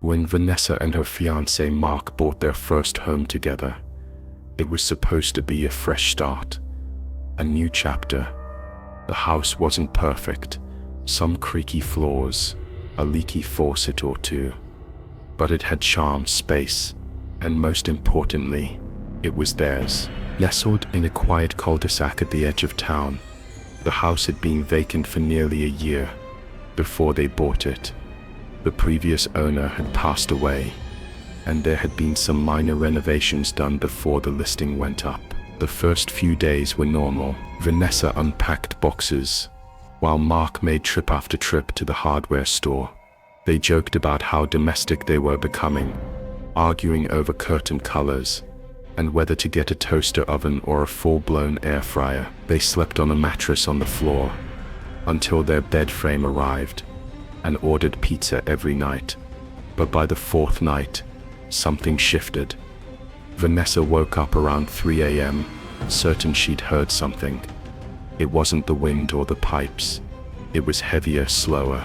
When Vanessa and her fiancé Mark bought their first home together, it was supposed to be a fresh start, a new chapter. The house wasn't perfect, some creaky floors, a leaky faucet or two, but it had charm, space, and most importantly, it was theirs. Nestled in a quiet cul-de-sac at the edge of town, the house had been vacant for nearly a year before they bought it. The previous owner had passed away, and there had been some minor renovations done before the listing went up. The first few days were normal. Vanessa unpacked boxes, while Mark made trip after trip to the hardware store. They joked about how domestic they were becoming, arguing over curtain colors, and whether to get a toaster oven or a full-blown air fryer. They slept on a mattress on the floor until their bed frame arrived, and ordered pizza every night. But by the fourth night, something shifted. Vanessa woke up around 3 a.m., certain she'd heard something. It wasn't the wind or the pipes. It was heavier, slower,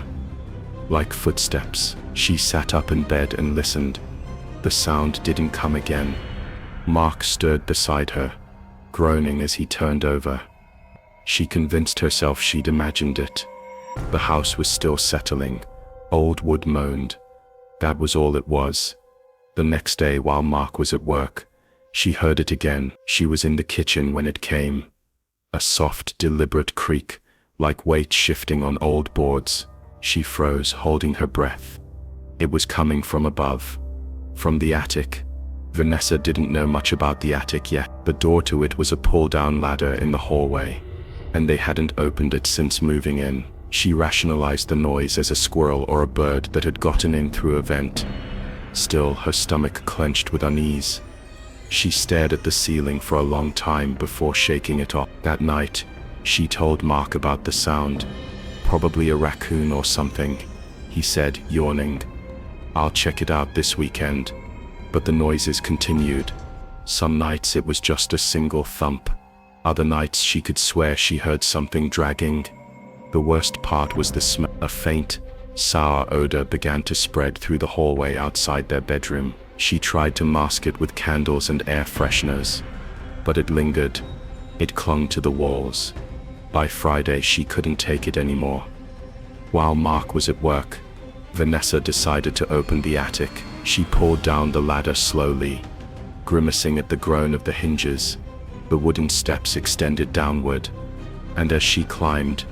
like footsteps. She sat up in bed and listened. The sound didn't come again. Mark stirred beside her, groaning as he turned over. She convinced herself she'd imagined it. The house was still settling. Old wood moaned. That was all it was. The next day, while Mark was at work, she heard it again. She was in the kitchen when it came. A soft, deliberate creak, like weight shifting on old boards. She froze, holding her breath. It was coming from above, from the attic. Vanessa didn't know much about the attic yet. The door to it was a pull-down ladder in the hallway, and they hadn't opened it since moving in. She rationalized the noise as a squirrel or a bird that had gotten in through a vent. Still, her stomach clenched with unease. She stared at the ceiling for a long time before shaking it off. That night, she told Mark about the sound. Probably a raccoon or something, he said, yawning. I'll check it out this weekend. But the noises continued. Some nights it was just a single thump. Other nights she could swear she heard something dragging. The worst part was the smell. A faint, sour odor began to spread through the hallway outside their bedroom. She tried to mask it with candles and air fresheners, but it lingered. It clung to the walls. By Friday, she couldn't take it anymore. While Mark was at work, Vanessa decided to open the attic. She pulled down the ladder slowly, grimacing at the groan of the hinges. The wooden steps extended downward, and as she climbed,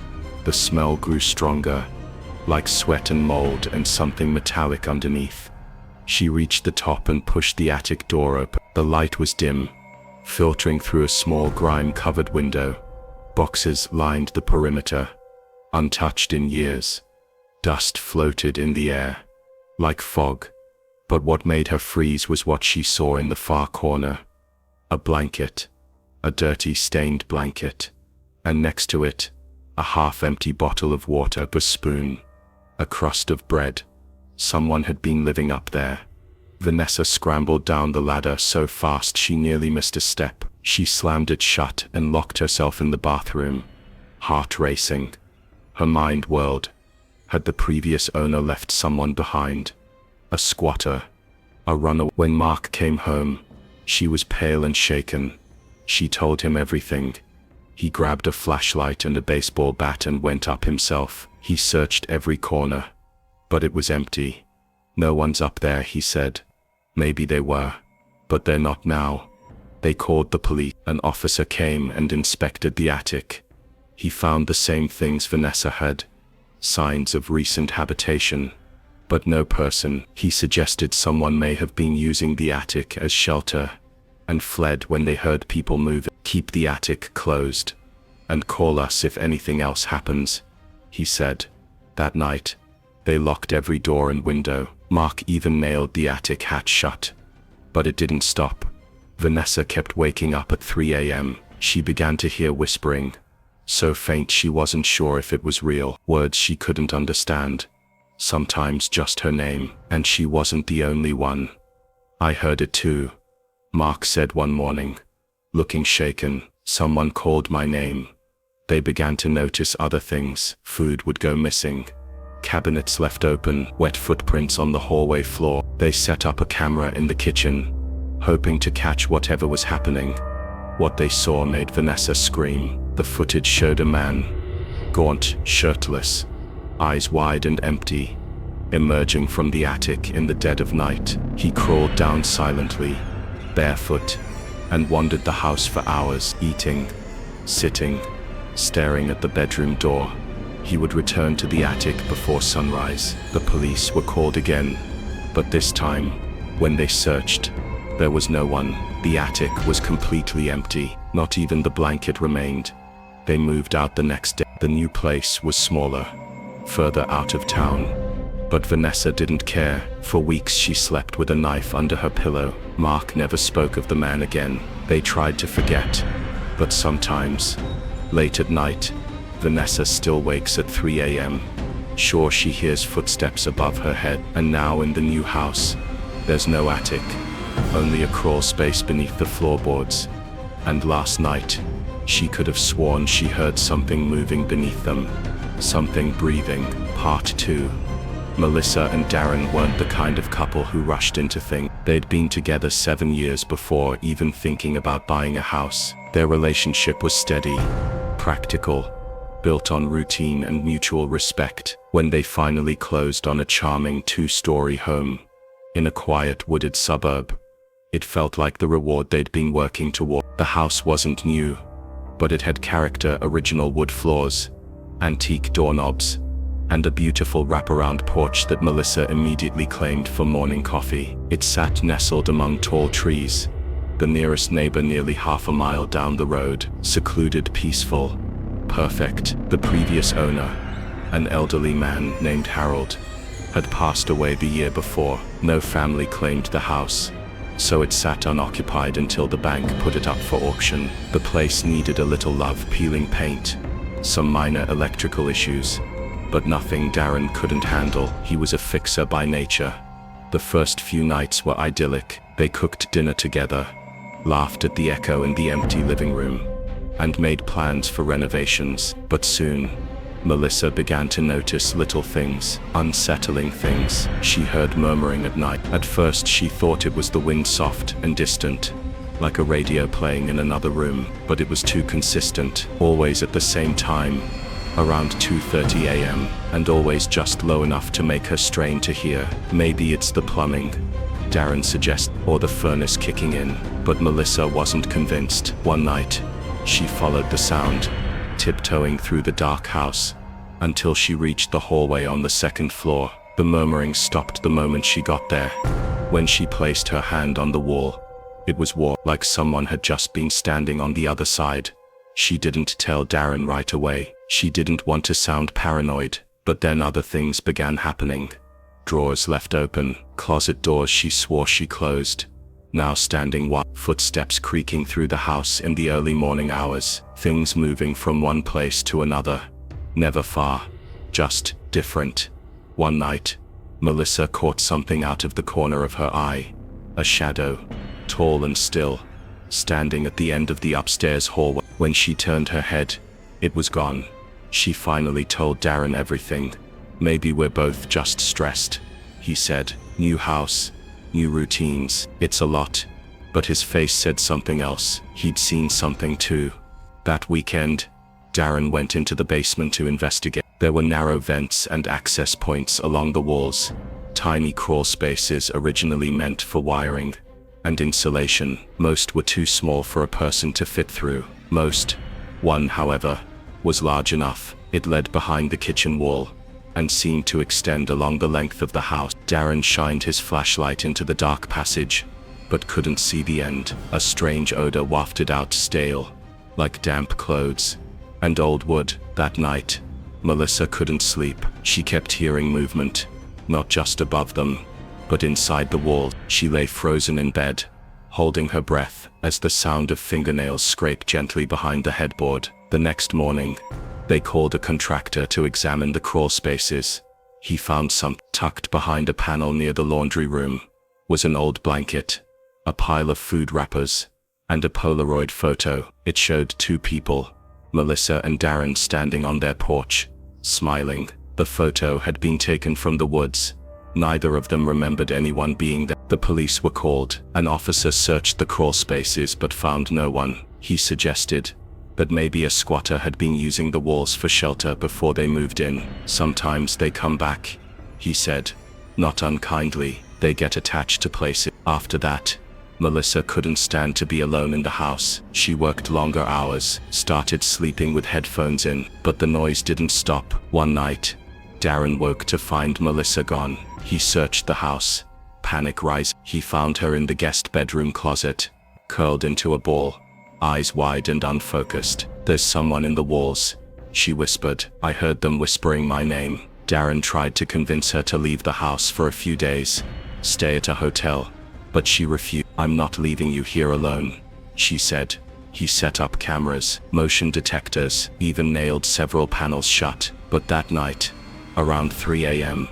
the smell grew stronger, like sweat and mold and something metallic underneath. She reached the top and pushed the attic door open. The light was dim, filtering through a small grime-covered window. Boxes lined the perimeter, untouched in years. Dust floated in the air, like fog. But what made her freeze was what she saw in the far corner. A blanket, a dirty, stained blanket, and next to it, a half-empty bottle of water, a spoon, a crust of bread. Someone had been living up there. Vanessa scrambled down the ladder so fast she nearly missed a step. She slammed it shut and locked herself in the bathroom, heart racing. Her mind whirled. Had the previous owner left someone behind? A squatter? A runner? When Mark came home, she was pale and shaken. She told him everything. He grabbed a flashlight and a baseball bat and went up himself. He searched every corner, but it was empty. No one's up there, he said. Maybe they were, but they're not now. They called the police. An officer came and inspected the attic. He found the same things Vanessa had. Signs of recent habitation, but no person. He suggested someone may have been using the attic as shelter, and fled when they heard people moving. Keep the attic closed, and call us if anything else happens, he said. That night, they locked every door and window. Mark even nailed the attic hatch shut. But it didn't stop. Vanessa kept waking up at 3 a.m. She began to hear whispering, so faint she wasn't sure if it was real. Words she couldn't understand. Sometimes just her name, and she wasn't the only one. I heard it too, Mark said one morning. Looking shaken, someone called my name. They began to notice other things. Food would go missing. cabinets left open, wet footprints on the hallway floor. They set up a camera in the kitchen, hoping to catch whatever was happening. What they saw made Vanessa scream. The footage showed a man, gaunt, shirtless, eyes wide and empty, emerging from the attic in the dead of night. He crawled down silently, barefoot, and wandered the house for hours, eating, sitting, staring at the bedroom door. He would return to the attic before sunrise. The police were called again, but this time, when they searched, there was no one. The attic was completely empty. Not even the blanket remained. They moved out the next day. The new place was smaller, further out of town. But Vanessa didn't care. For weeks she slept with a knife under her pillow. Mark never spoke of the man again. They tried to forget, but sometimes, late at night, Vanessa still wakes at 3 a.m. Sure, she hears footsteps above her head. And now in the new house, there's no attic, only a crawl space beneath the floorboards. And last night, she could have sworn she heard something moving beneath them. Something breathing. Part 2. Melissa and Darren weren't the kind of couple who rushed into things. They'd been together 7 years before even thinking about buying a house. Their relationship was steady, practical, built on routine and mutual respect. When they finally closed on a charming 2-story home in a quiet wooded suburb, it felt like the reward they'd been working toward. The house wasn't new, but it had character: original wood floors, antique doorknobs, and a beautiful wraparound porch that Melissa immediately claimed for morning coffee. It sat nestled among tall trees, the nearest neighbor nearly half a mile down the road. Secluded, peaceful, perfect. The previous owner, an elderly man named Harold, had passed away the year before. No family claimed the house, so it sat unoccupied until the bank put it up for auction. The place needed a little love: peeling paint, some minor electrical issues, but nothing Darren couldn't handle. He was a fixer by nature. The first few nights were idyllic. They cooked dinner together, laughed at the echo in the empty living room, and made plans for renovations. But soon, Melissa began to notice little things, unsettling things. She heard murmuring at night. At first she thought it was the wind, soft and distant, like a radio playing in another room, but it was too consistent. Always at the same time, around 2:30 a.m., and always just low enough to make her strain to hear. Maybe it's the plumbing, Darren suggested, or the furnace kicking in, but Melissa wasn't convinced. One night, she followed the sound, tiptoeing through the dark house, until she reached the hallway on the second floor. The murmuring stopped the moment she got there. When she placed her hand on the wall, it was warm, like someone had just been standing on the other side. She didn't tell Darren right away. She didn't want to sound paranoid, but then other things began happening. Drawers left open, closet doors she swore she closed, now standing wide. Footsteps creaking through the house in the early morning hours. Things moving from one place to another. Never far, just different. One night, Melissa caught something out of the corner of her eye. A shadow, tall and still, standing at the end of the upstairs hallway. When she turned her head, it was gone. She finally told Darren everything. "Maybe we're both just stressed," he said. "New house, new routines. It's a lot." But his face said something else. He'd seen something too. That weekend, Darren went into the basement to investigate. There were narrow vents and access points along the walls, tiny crawl spaces originally meant for wiring and insulation. Most were too small for a person to fit through. One, however, was large enough. It led behind the kitchen wall and seemed to extend along the length of the house. Darren shined his flashlight into the dark passage, but couldn't see the end. A strange odor wafted out, stale, like damp clothes and old wood. That night, Melissa couldn't sleep. She kept hearing movement, not just above them, but inside the wall. She lay frozen in bed, holding her breath as the sound of fingernails scraped gently behind the headboard. The next morning, they called a contractor to examine the crawl spaces. He found something tucked behind a panel near the laundry room. Was an old blanket, a pile of food wrappers, and a Polaroid photo. It showed two people, Melissa and Darren, standing on their porch, smiling. The photo had been taken from the woods. Neither of them remembered anyone being there. The police were called. An officer searched the crawl spaces but found no one. He suggested that maybe a squatter had been using the walls for shelter before they moved in. Sometimes they come back, he said. Not unkindly, they get attached to places. After that, Melissa couldn't stand to be alone in the house. She worked longer hours, started sleeping with headphones in, but the noise didn't stop. One night, Darren woke to find Melissa gone. He searched the house. Panic rising. He found her in the guest bedroom closet, curled into a ball, eyes wide and unfocused. "There's someone in the walls," she whispered. "I heard them whispering my name." Darren tried to convince her to leave the house for a few days, stay at a hotel, but she refused. "I'm not leaving you here alone," she said. He set up cameras, motion detectors, even nailed several panels shut. But that night, around 3 a.m.,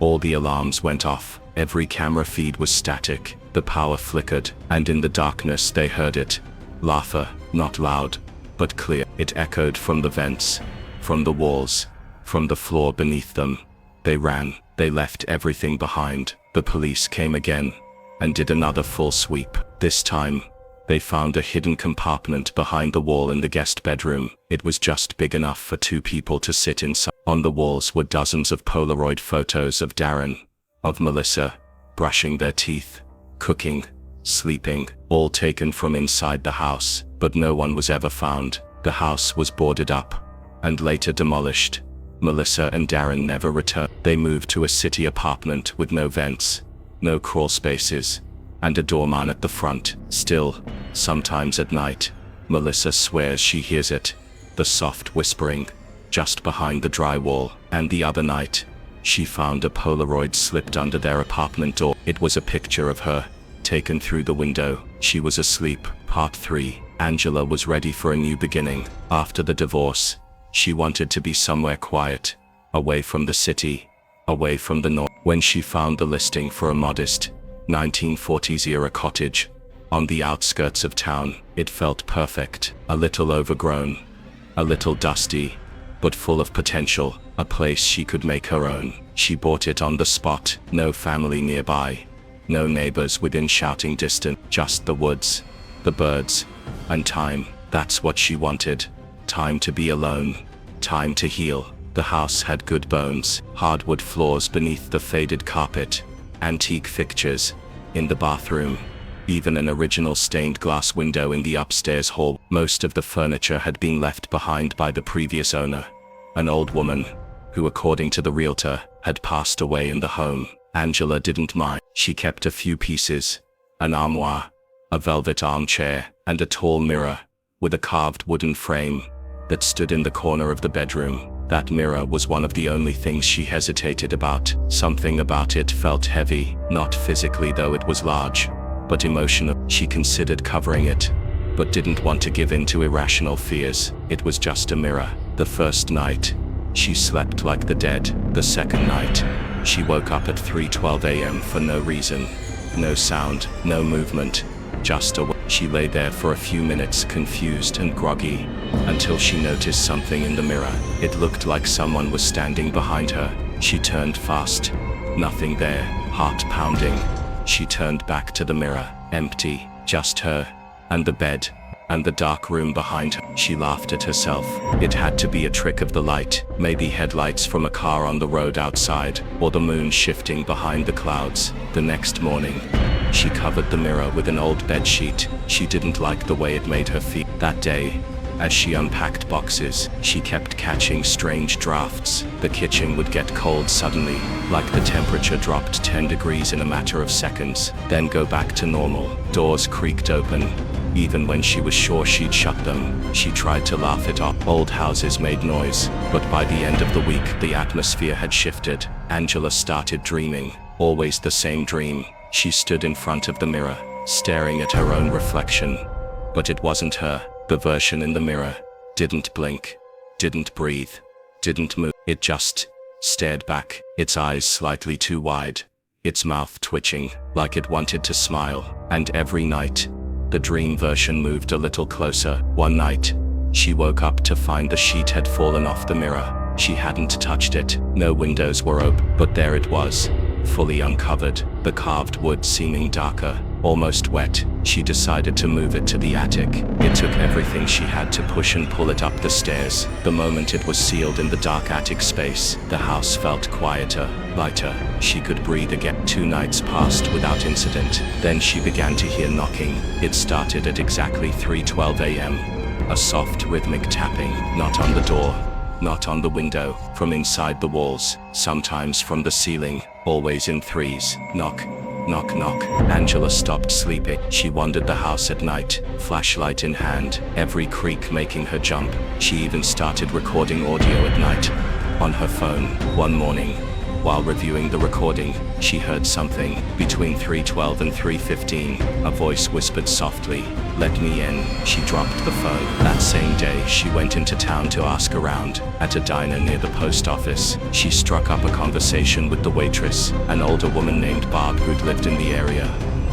all the alarms went off. Every camera feed was static, the power flickered, and in the darkness they heard it. Laughter, not loud, but clear. It echoed from the vents, from the walls, from the floor beneath them. They ran, they left everything behind. The police came again, and did another full sweep. This time, they found a hidden compartment behind the wall in the guest bedroom. It was just big enough for 2 people to sit inside. On the walls were dozens of Polaroid photos of Darren, of Melissa, brushing their teeth, cooking, sleeping, all taken from inside the house. But no one was ever found. The house was boarded up, and later demolished. Melissa and Darren never returned. They moved to a city apartment with no vents, no crawl spaces, and a doorman at the front. Still, sometimes at night, Melissa swears she hears it, the soft whispering, just behind the drywall. And the other night, she found a Polaroid slipped under their apartment door. It was a picture of her, taken through the window. She was asleep. Part 3. Angela was ready for a new beginning. After the divorce, she wanted to be somewhere quiet, away from the city, away from the noise. When she found the listing for a modest 1940s-era cottage on the outskirts of town, it felt perfect. A little overgrown, a little dusty, but full of potential. A place she could make her own. She bought it on the spot. No family nearby, no neighbors within shouting distance, just the woods, the birds, and time. That's what she wanted. Time to be alone. Time to heal. The house had good bones. Hardwood floors beneath the faded carpet. Antique fixtures in the bathroom. Even an original stained glass window in the upstairs hall. Most of the furniture had been left behind by the previous owner, an old woman, who, according to the realtor, had passed away in the home. Angela didn't mind. She kept a few pieces: an armoire, a velvet armchair, and a tall mirror, with a carved wooden frame, that stood in the corner of the bedroom. That mirror was one of the only things she hesitated about. Something about it felt heavy, not physically though it was large, but emotional. She considered covering it, but didn't want to give in to irrational fears. It was just a mirror. The first night, she slept like the dead. The second night, she woke up at 3:12 a.m. for no reason. No sound, no movement, just a... She lay there for a few minutes, confused and groggy, until she noticed something in the mirror. It looked like someone was standing behind her. She turned fast. Nothing there. Heart pounding. She turned back to the mirror. Empty. Just her, and the bed, and the dark room behind her. She laughed at herself. It had to be a trick of the light. Maybe headlights from a car on the road outside, or the moon shifting behind the clouds. The next morning, she covered the mirror with an old bedsheet. She didn't like the way it made her feel. That day, as she unpacked boxes, she kept catching strange drafts. The kitchen would get cold suddenly, like the temperature dropped 10 degrees in a matter of seconds, then go back to normal. Doors creaked open, even when she was sure she'd shut them. She tried to laugh it off. Old houses made noise, but by the end of the week, the atmosphere had shifted. Angela started dreaming, always the same dream. She stood in front of the mirror, staring at her own reflection. But it wasn't her. The version in the mirror didn't blink, didn't breathe, didn't move. It just stared back, its eyes slightly too wide, its mouth twitching, like it wanted to smile. And every night, the dream version moved a little closer. One night, she woke up to find the sheet had fallen off the mirror. She hadn't touched it. No windows were open, but there it was, fully uncovered, the carved wood seeming darker, almost wet. She decided to move it to the attic. It took everything she had to push and pull it up the stairs. The moment it was sealed in the dark attic space, the house felt quieter, lighter. She could breathe again. 2 nights passed without incident. Then she began to hear knocking. It started at exactly 3:12 a.m. A soft rhythmic tapping, not on the door, not on the window, from inside the walls, sometimes from the ceiling, always in threes. Knock, knock, knock. Angela stopped sleeping. She wandered the house at night, flashlight in hand, every creak making her jump. She even started recording audio at night, on her phone. One morning, while reviewing the recording, she heard something. Between 3:12 and 3:15, a voice whispered softly, "Let me in." She dropped the phone. That same day, she went into town to ask around. At a diner near the post office, she struck up a conversation with the waitress, an older woman named Barb who'd lived in the area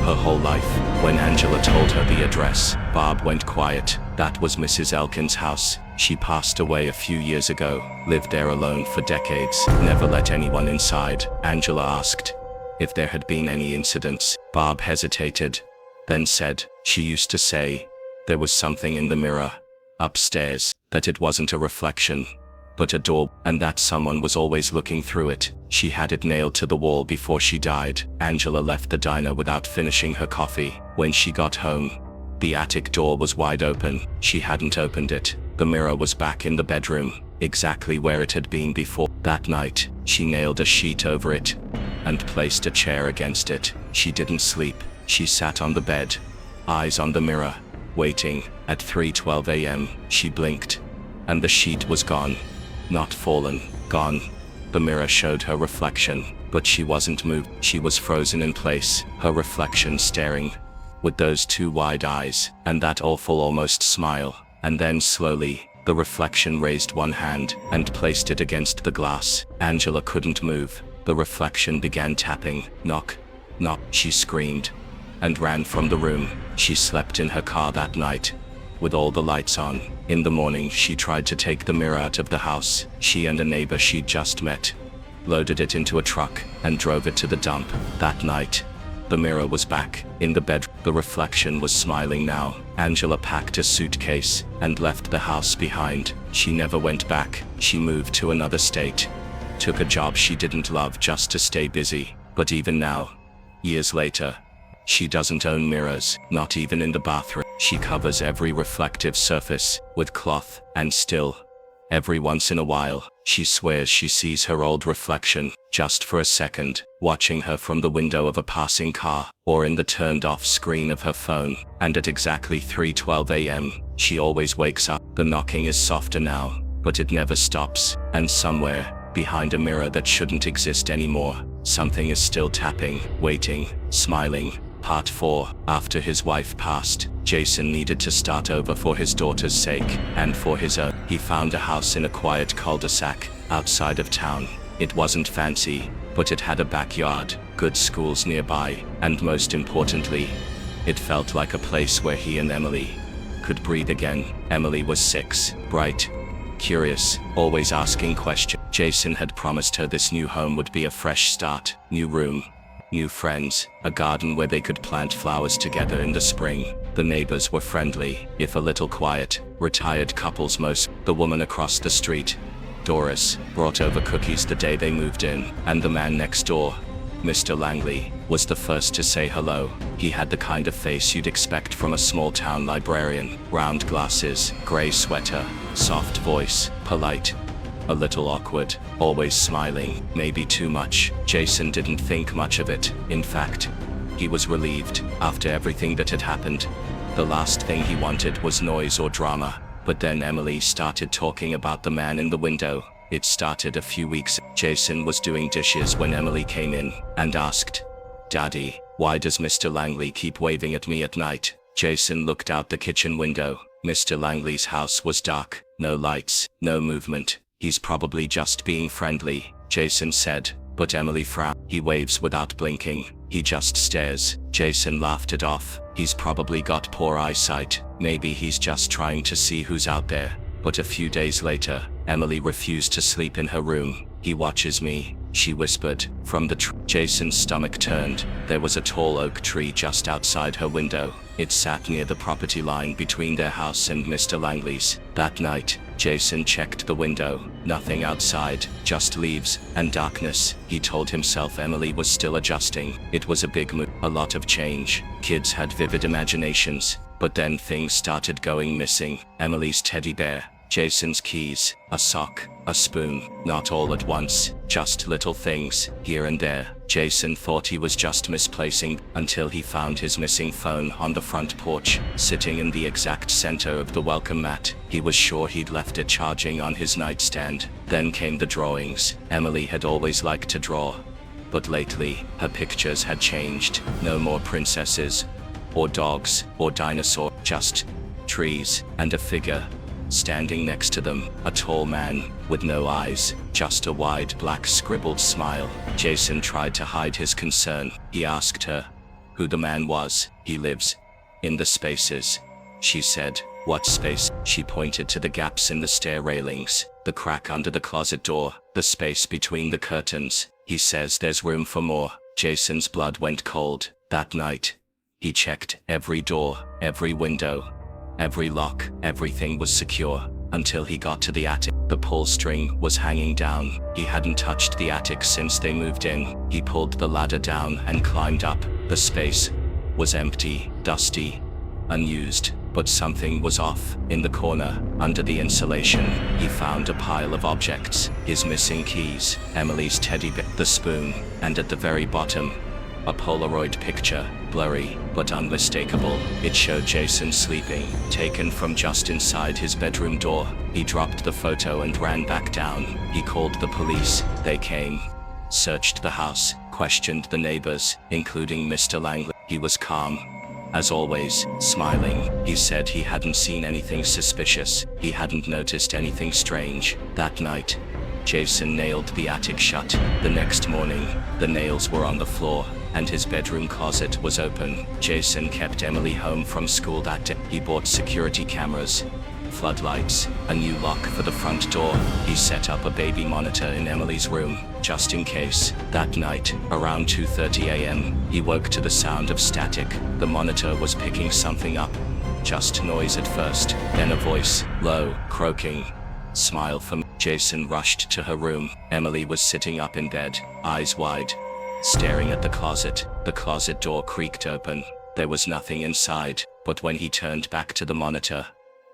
her whole life. When Angela told her the address, Barb went quiet. That was Mrs. Elkin's house. She passed away a few years ago, lived there alone for decades, never let anyone inside. Angela asked if there had been any incidents. Barb hesitated, then said, she used to say, there was something in the mirror, upstairs, that it wasn't a reflection, but a door, and that someone was always looking through it. She had it nailed to the wall before she died. Angela left the diner without finishing her coffee. When she got home, the attic door was wide open. She hadn't opened it. The mirror was back in the bedroom, exactly where it had been before. That night, she nailed a sheet over it and placed a chair against it. She didn't sleep. She sat on the bed, eyes on the mirror, waiting. At 3:12 a.m., she blinked, and the sheet was gone. Not fallen, gone. The mirror showed her reflection, but she wasn't moved. She was frozen in place, her reflection staring with those 2 wide eyes, and that awful almost smile. And then slowly, the reflection raised one hand and placed it against the glass. Angela couldn't move. The reflection began tapping. Knock, knock. She screamed and ran from the room. She slept in her car that night, with all the lights on. In the morning, she tried to take the mirror out of the house. She and a neighbor she'd just met loaded it into a truck and drove it to the dump. That night, the mirror was back in the bed. The reflection was smiling now. Angela packed a suitcase and left the house behind. She never went back. She moved to another state, took a job she didn't love just to stay busy. But even now, years later, she doesn't own mirrors, not even in the bathroom. She covers every reflective surface with cloth, and still, every once in a while, she swears she sees her old reflection, just for a second, watching her from the window of a passing car, or in the turned-off screen of her phone. And at exactly 3:12 a.m., she always wakes up. The knocking is softer now, but it never stops, and somewhere, behind a mirror that shouldn't exist anymore, something is still tapping, waiting, smiling. Part 4. After his wife passed, Jason needed to start over for his daughter's sake, and for his own. He found a house in a quiet cul-de-sac, outside of town. It wasn't fancy, but it had a backyard, good schools nearby, and most importantly, it felt like a place where he and Emily could breathe again. Emily was 6, bright, curious, always asking questions. Jason had promised her this new home would be a fresh start, new room, new friends, a garden where they could plant flowers together in the spring. The neighbors were friendly, if a little quiet, retired couples most. The woman across the street, Doris, brought over cookies the day they moved in, and the man next door, Mr. Langley, was the first to say hello. He had the kind of face you'd expect from a small-town librarian. Round glasses, gray sweater, soft voice, polite, a little awkward, always smiling, maybe too much. Jason didn't think much of it. In fact, he was relieved. After everything that had happened, the last thing he wanted was noise or drama. But then Emily started talking about the man in the window. It started a few weeks. Jason was doing dishes when Emily came in and asked, "Daddy, why does Mr. Langley keep waving at me at night?" Jason looked out the kitchen window. Mr. Langley's house was dark, no lights, no movement. "He's probably just being friendly," Jason said, but Emily frowned. "He waves without blinking. He just stares." Jason laughed it off. "He's probably got poor eyesight. Maybe he's just trying to see who's out there." But a few days later, Emily refused to sleep in her room. "He watches me," she whispered. From the Jason's stomach turned. There was a tall oak tree just outside her window. It sat near the property line between their house and Mr. Langley's. That night, Jason checked the window. Nothing outside, just leaves and darkness. He told himself Emily was still adjusting. It was a big move, a lot of change. Kids had vivid imaginations. But then things started going missing. Emily's teddy bear, Jason's keys, a sock, a spoon, not all at once, just little things, here and there. Jason thought he was just misplacing, until he found his missing phone on the front porch, sitting in the exact center of the welcome mat. He was sure he'd left it charging on his nightstand. Then came the drawings. Emily had always liked to draw. But lately, her pictures had changed. No more princesses, or dogs, or dinosaurs, just trees, and a figure standing next to them, a tall man, with no eyes, just a wide black scribbled smile. Jason tried to hide his concern. He asked her who the man was. "He lives in the spaces," she said. "What space?" She pointed to the gaps in the stair railings, the crack under the closet door, the space between the curtains. "He says there's room for more." Jason's blood went cold. That night, he checked every door, every window, every lock. Everything was secure, until he got to the attic. The pull string was hanging down. He hadn't touched the attic since they moved in. He pulled the ladder down and climbed up. The space was empty, dusty, unused, but something was off. In the corner, under the insulation, he found a pile of objects. His missing keys, Emily's teddy bear, the spoon, and at the very bottom, a Polaroid picture, blurry but unmistakable. It showed Jason sleeping, taken from just inside his bedroom door. He dropped the photo and ran back down. He called the police. They came, searched the house, questioned the neighbors, including Mr. Langley. He was calm, as always, smiling. He said he hadn't seen anything suspicious. He hadn't noticed anything strange. That night, Jason nailed the attic shut. The next morning, the nails were on the floor, and his bedroom closet was open. Jason kept Emily home from school that day. He bought security cameras, floodlights, a new lock for the front door. He set up a baby monitor in Emily's room, just in case. That night, around 2:30 a.m., he woke to the sound of static. The monitor was picking something up. Just noise at first, then a voice, low, croaking. "Smile for me." Jason rushed to her room. Emily was sitting up in bed, eyes wide, staring at the closet. The closet door creaked open. There was nothing inside, but when he turned back to the monitor,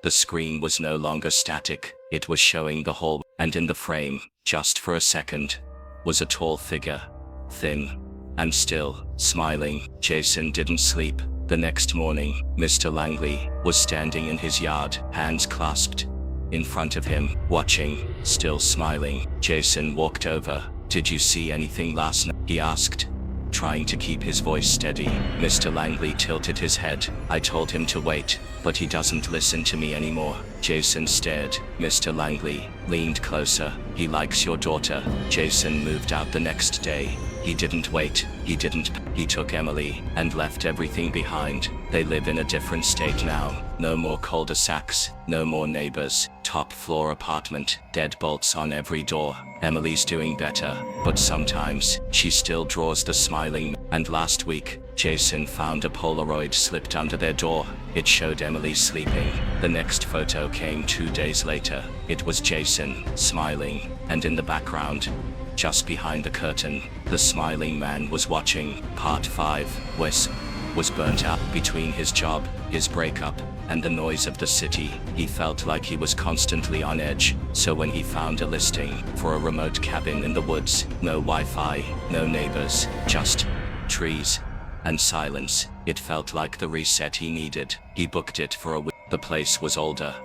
the screen was no longer static. It was showing the hall, and in the frame, just for a second, was a tall figure, thin and still, smiling. Jason didn't sleep. The next morning, Mr. Langley was standing in his yard, hands clasped in front of him, watching, still smiling. Jason walked over. "Did you see anything last night?" he asked, trying to keep his voice steady. Mr. Langley tilted his head. "I told him to wait, but he doesn't listen to me anymore." Jason stared. Mr. Langley leaned closer. "He likes your daughter." Jason moved out the next day. He didn't wait. He took Emily and left everything behind. They live in a different state now. No more cul-de-sacs, no more neighbors. Top floor apartment, deadbolts on every door. Emily's doing better, but sometimes she still draws the smiling. And last week, Jason found a Polaroid slipped under their door. It showed Emily sleeping. The next photo came 2 days later. It was Jason, smiling, and in the background, just behind the curtain, the smiling man was watching. Part 5. Wes was burnt out. Between his job, his breakup, and the noise of the city, he felt like he was constantly on edge. So when he found a listing for a remote cabin in the woods, no Wi-Fi, no neighbors, just trees and silence, it felt like the reset he needed. He booked it for a week. The place was older,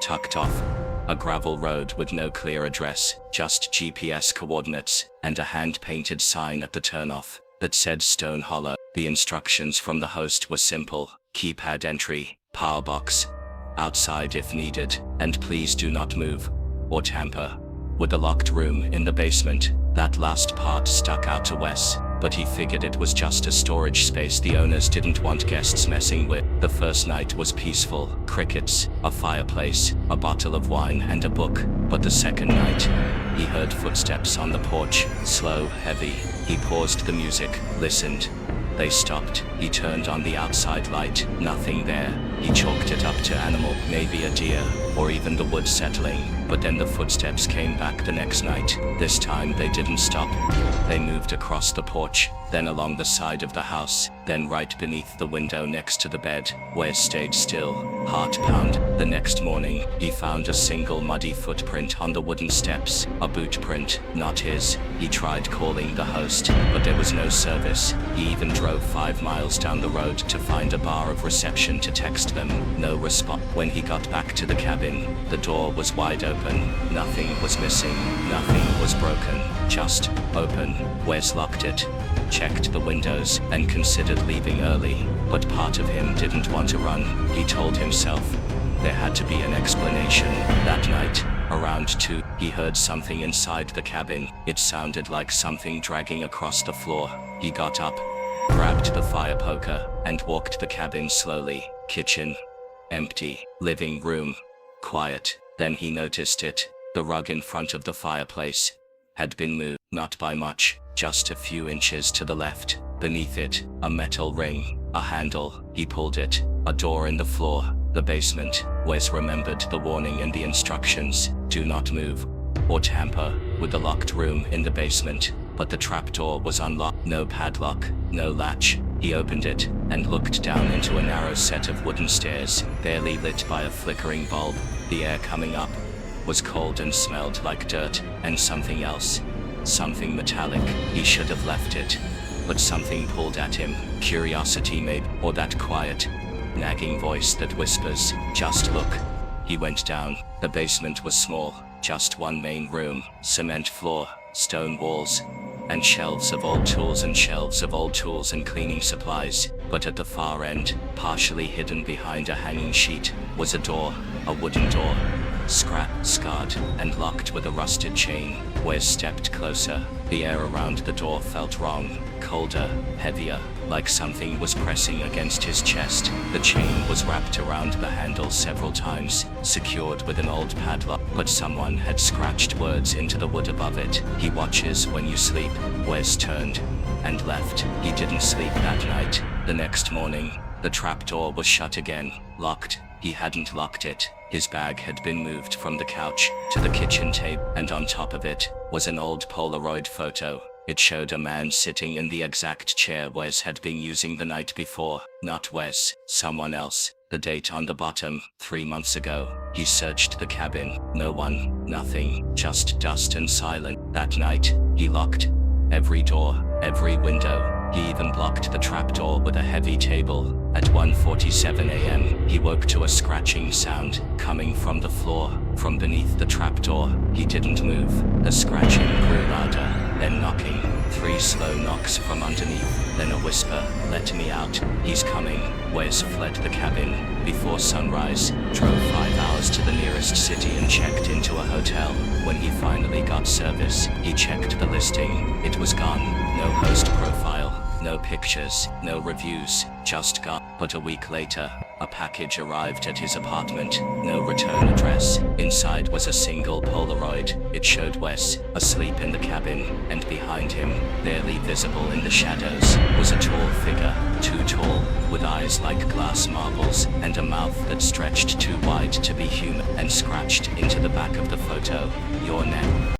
tucked off a gravel road with no clear address, just GPS coordinates, and a hand-painted sign at the turnoff that said Stone Hollow. The instructions from the host were simple: keypad entry, power box, outside if needed, and please do not move or tamper with the locked room in the basement. That last part stuck out to Wes. but he figured it was just a storage space the owners didn't want guests messing with. The first night was peaceful, crickets, a fireplace, a bottle of wine and a book. But the second night, he heard footsteps on the porch, slow, heavy. He paused the music, listened. They stopped. He turned on the outside light. Nothing there. He chalked it up to animal, maybe a deer, or even the wood settling. But then the footsteps came back the next night. This time they didn't stop. They moved across the porch, then along the side of the house, then right beneath the window next to the bed, where stayed still, heart pound. The next morning, he found a single muddy footprint on the wooden steps, a boot print, not his. He tried calling the host, but there was no service. He even drove 5 miles down the road to find a bar of reception to text them. No response. When he got back to the cabin, the door was wide open. Nothing was missing. Nothing was broken. Just open. Wes locked it, checked the windows, and considered leaving early. But part of him didn't want to run. He told himself there had to be an explanation. That night, around 2, he heard something inside the cabin. It sounded like something dragging across the floor. He got up, grabbed the fire poker, and walked the cabin slowly. Kitchen, empty. Living room, quiet. Then he noticed it. The rug in front of the fireplace had been moved, not by much, just a few inches to the left. Beneath it, a metal ring, a handle. He pulled it. A door in the floor. The basement. Wes remembered the warning and the instructions. Do not move or tamper with the locked room in the basement. But the trapdoor was unlocked. No padlock, no latch. He opened it and looked down into a narrow set of wooden stairs, barely lit by a flickering bulb. The air coming up was cold and smelled like dirt and something else. Something metallic. He should have left it. But something pulled at him. Curiosity maybe, or that quiet, nagging voice that whispers, just look. He went down. The basement was small, just one main room, cement floor, stone walls, and shelves of old tools and cleaning supplies. But at the far end, partially hidden behind a hanging sheet, was a door, a wooden door, scarred and locked with a rusted chain. Wes stepped closer. The air around the door felt wrong, colder, heavier, like something was pressing against his chest. The chain was wrapped around the handle several times, secured with an old padlock, but someone had scratched words into the wood above it. He watches when you sleep. Wes turned and left. He didn't sleep that night. The next morning, the trapdoor was shut again, locked. He hadn't locked it. His bag had been moved from the couch to the kitchen table, and on top of it was an old Polaroid photo. It showed a man sitting in the exact chair Wes had been using the night before. Not Wes, someone else. The date on the bottom, 3 months ago. He searched the cabin. No one, nothing, just dust and silence. That night, he locked every door, every window. He even blocked the trapdoor with a heavy table. At 1:47 a.m., he woke to a scratching sound coming from the floor, from beneath the trapdoor. He didn't move. The scratching grew louder, then knocking. 3 slow knocks from underneath, then a whisper, "Let me out, he's coming." Wes fled the cabin before sunrise, drove 5 hours to the nearest city and checked into a hotel. When he finally got service, he checked the listing. It was gone. No host profile, no pictures, no reviews, just gone. But a week later, a package arrived at his apartment. No return address. Inside was a single Polaroid. It showed Wes, asleep in the cabin, and behind him, barely visible in the shadows, was a tall figure, too tall, with eyes like glass marbles, and a mouth that stretched too wide to be human, and scratched into the back of the photo, "Your name."